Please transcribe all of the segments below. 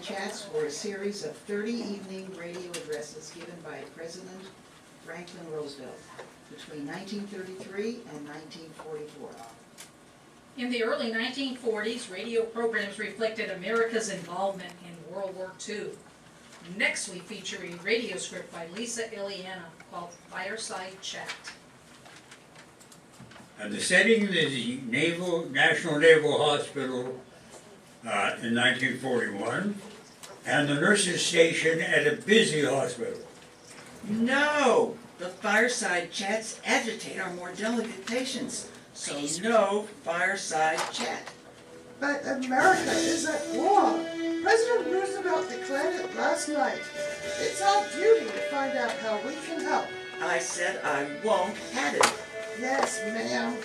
chats were a series of 30 evening radio addresses given by President Franklin Roosevelt between 1933 and 1944. In the early 1940s, radio programs reflected America's involvement in World War II. Next, we feature a radio script by Illiana called Fireside Chat. The setting is the National Naval Hospital in 1941, and the nurses' station at a busy hospital. No! The fireside chats agitate our more delicate patients. So no fireside chat. But America is at war. President Roosevelt declared it last night. It's our duty to find out how we can help. I said I won't have it. Yes, ma'am.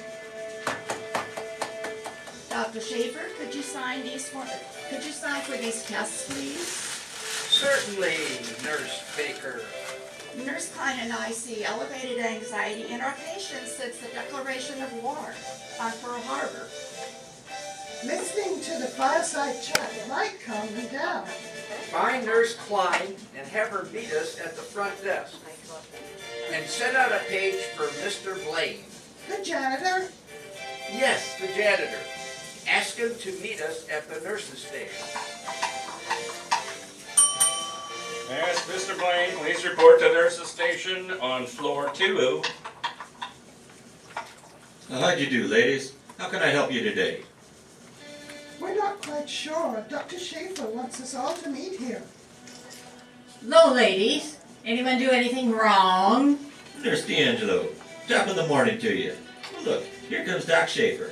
Dr. Schaffer, could you sign for these tests, please? Certainly, Nurse Baker. Nurse Klein and I see elevated anxiety in our patients since the declaration of war on Pearl Harbor. Listening to the fireside chat might calm me down. Find Nurse Klein and have her meet us at the front desk. And set out a page for Mr. Blaine. The janitor? Yes, the janitor. Ask him to meet us at the nurse's station. Yes, Mr. Blaine, please report to nurse's station on floor 2. How'd you do, ladies? How can I help you today? We're not quite sure. Dr. Schaffer wants us all to meet here. Hello, ladies. Anyone do anything wrong? Nurse D'Angelo, top of the morning to you. Look, here comes Doc Schaffer.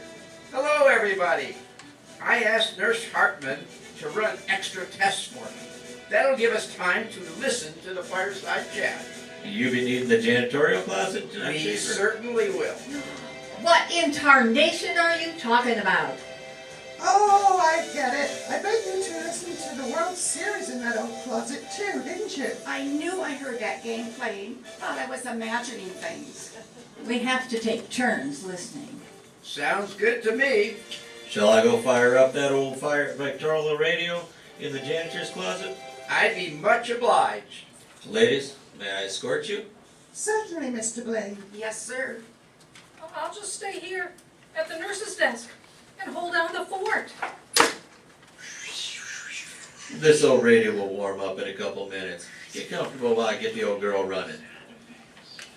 Hello, everybody. I asked Nurse Hartman to run extra tests for me. That'll give us time to listen to the fireside chat. You be needing the janitorial closet, Doc We Schaffer? certainly will. What in tarnation are you talking about? Oh, I get it. I bet you two listened to the World Series in that old closet too, didn't you? I knew I heard that game playing. Thought I was imagining things. We have to take turns listening. Sounds good to me. Shall I go fire up that old Victrola radio in the janitor's closet? I'd be much obliged. Ladies, may I escort you? Certainly, Mr. Blaine. Yes, sir. I'll just stay here at the nurse's desk and hold down the fort. This old radio will warm up in a couple minutes. Get comfortable while I get the old girl running.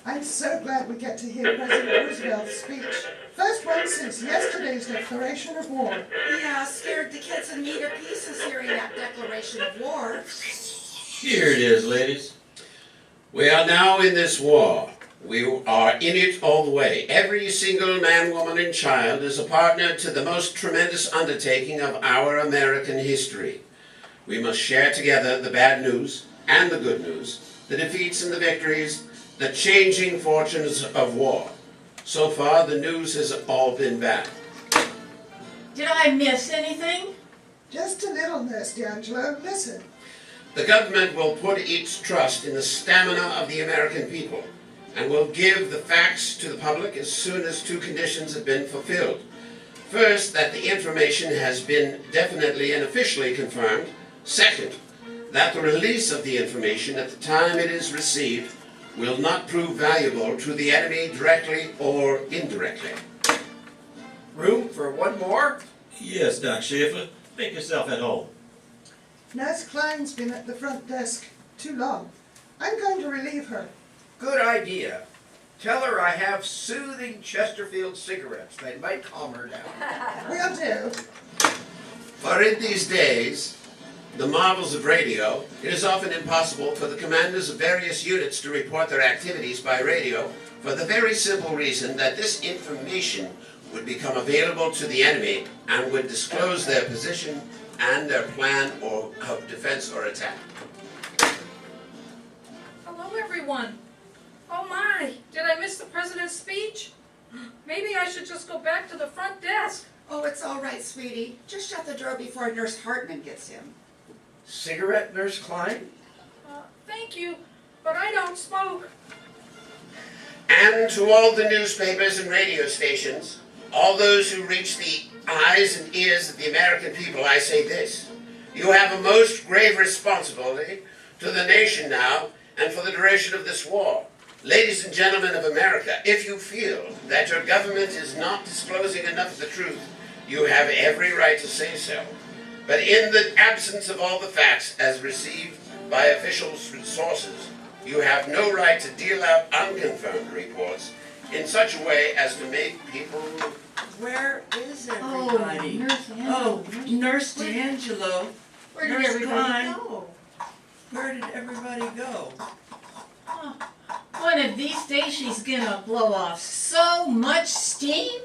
I'm so glad we get to hear President Roosevelt's speech. First one since yesterday's declaration of war. Yeah, scared the kids and me to pieces hearing that declaration of war. Here it is, ladies. We are now in this war. We are in it all the way. Every single man, woman, and child is a partner to the most tremendous undertaking of our American history. We must share together the bad news and the good news, the defeats and the victories, the changing fortunes of war. So far, the news has all been bad. Did I miss anything? Just a little, Nurse D'Angelo. Listen. The government will put its trust in the stamina of the American people and will give the facts to the public as soon as two conditions have been fulfilled. First, that the information has been definitely and officially confirmed. Second, that the release of the information at the time it is received will not prove valuable to the enemy directly or indirectly. Room for one more? Yes, Doc Schaffer. Make yourself at home. Nurse Klein's been at the front desk too long. I'm going to relieve her. Good idea. Tell her I have soothing Chesterfield cigarettes. They might calm her down. Will do. For in these days, the marvels of radio, it is often impossible for the commanders of various units to report their activities by radio for the very simple reason that this information would become available to the enemy and would disclose their position and their plan of defense or attack. Hello, everyone. Oh my, did I miss the president's speech? Maybe I should just go back to the front desk. Oh, it's all right, sweetie. Just shut the door before Nurse Hartman gets him. Cigarette, Nurse Klein? Thank you, but I don't smoke. And to all the newspapers and radio stations, all those who reach the eyes and ears of the American people, I say this. You have a most grave responsibility to the nation now and for the duration of this war. Ladies and gentlemen of America, if you feel that your government is not disclosing enough of the truth, you have every right to say so. But in the absence of all the facts as received by official sources, you have no right to deal out unconfirmed reports in such a way as to make people... Where is everybody? Nurse D'Angelo. Where did Nurse everybody Klein. go? Where did everybody go? One of these days she's gonna blow off so much steam,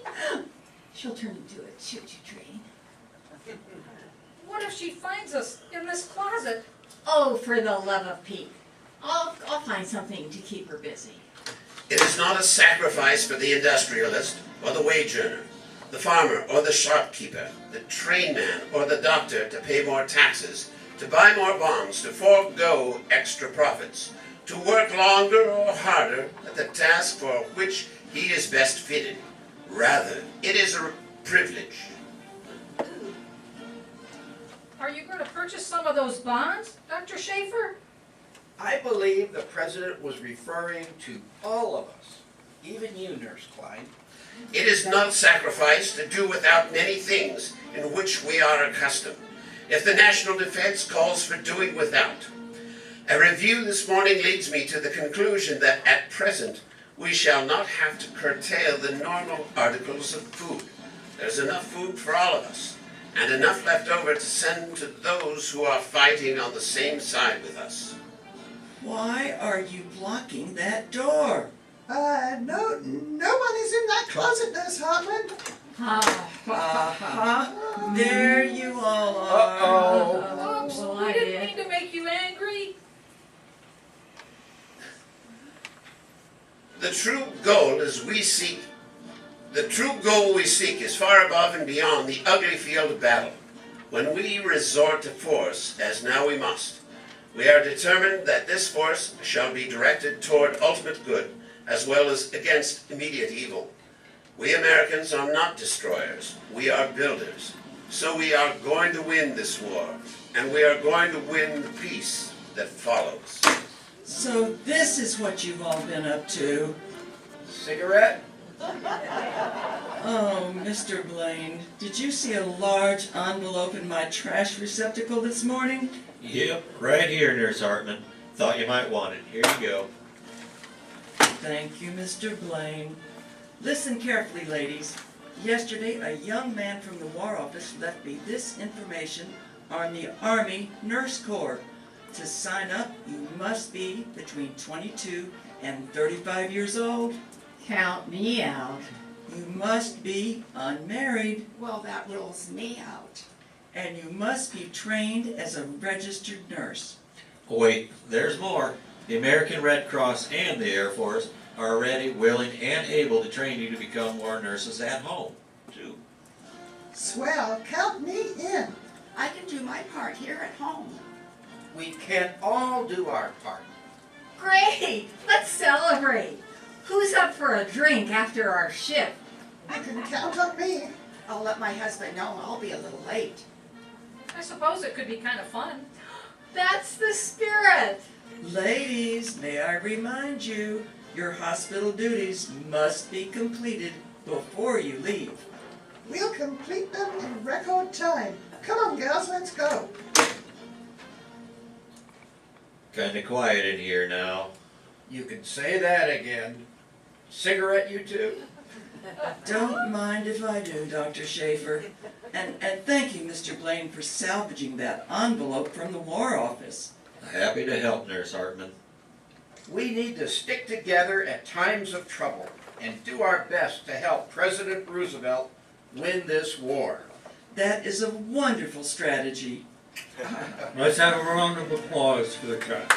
she'll turn into a choo-choo train. What if she finds us in this closet? Oh, for the love of Pete. I'll find something to keep her busy. It is not a sacrifice for the industrialist or the wage earner, the farmer or the shopkeeper, the trainman or the doctor to pay more taxes, to buy more bonds, to forego extra profits, to work longer or harder at the task for which he is best fitted. Rather, it is a privilege. Are you going to purchase some of those bonds, Dr. Schaffer? I believe the president was referring to all of us, even you, Nurse Klein. It is not sacrifice to do without many things in which we are accustomed. If the national defense calls for doing without. A review this morning leads me to the conclusion that at present we shall not have to curtail the normal articles of food. There's enough food for all of us, and enough left over to send to those who are fighting on the same side with us. Why are you blocking that door? No one is in that closet, Nurse Hartman. There you all are. Oops, well, we I didn't did. mean to make you angry. The true goal we seek is far above and beyond the ugly field of battle. When we resort to force, as now we must, we are determined that this force shall be directed toward ultimate good, as well as against immediate evil. We Americans are not destroyers, we are builders. So we are going to win this war, and we are going to win the peace that follows. So this is what you've all been up to. Cigarette? Oh, Mr. Blaine, did you see a large envelope in my trash receptacle this morning? Yep, right here, Nurse Hartman. Thought you might want it. Here you go. Thank you, Mr. Blaine. Listen carefully, ladies. Yesterday, a young man from the War Office left me this information on the Army Nurse Corps. To sign up, you must be between 22 and 35 years old. Count me out. You must be unmarried. Well, that rules me out. And you must be trained as a registered nurse. Oh, wait, there's more. The American Red Cross and the Air Force are ready, willing, and able to train you to become more nurses at home, too. Swell, count me in. I can do my part here at home. We can all do our part. Great! Let's celebrate. Who's up for a drink after our shift? You can count on me. I'll let my husband know I'll be a little late. I suppose it could be kind of fun. That's the spirit. Ladies, may I remind you, your hospital duties must be completed before you leave. We'll complete them in record time. Come on, girls, let's go. Kinda quiet in here now. You can say that again. Cigarette, you two? Don't mind if I do, Dr. Schaffer. And thank you, Mr. Blaine, for salvaging that envelope from the War Office. Happy to help, Nurse Hartman. We need to stick together at times of trouble and do our best to help President Roosevelt win this war. That is a wonderful strategy. Let's have a round of applause for the child.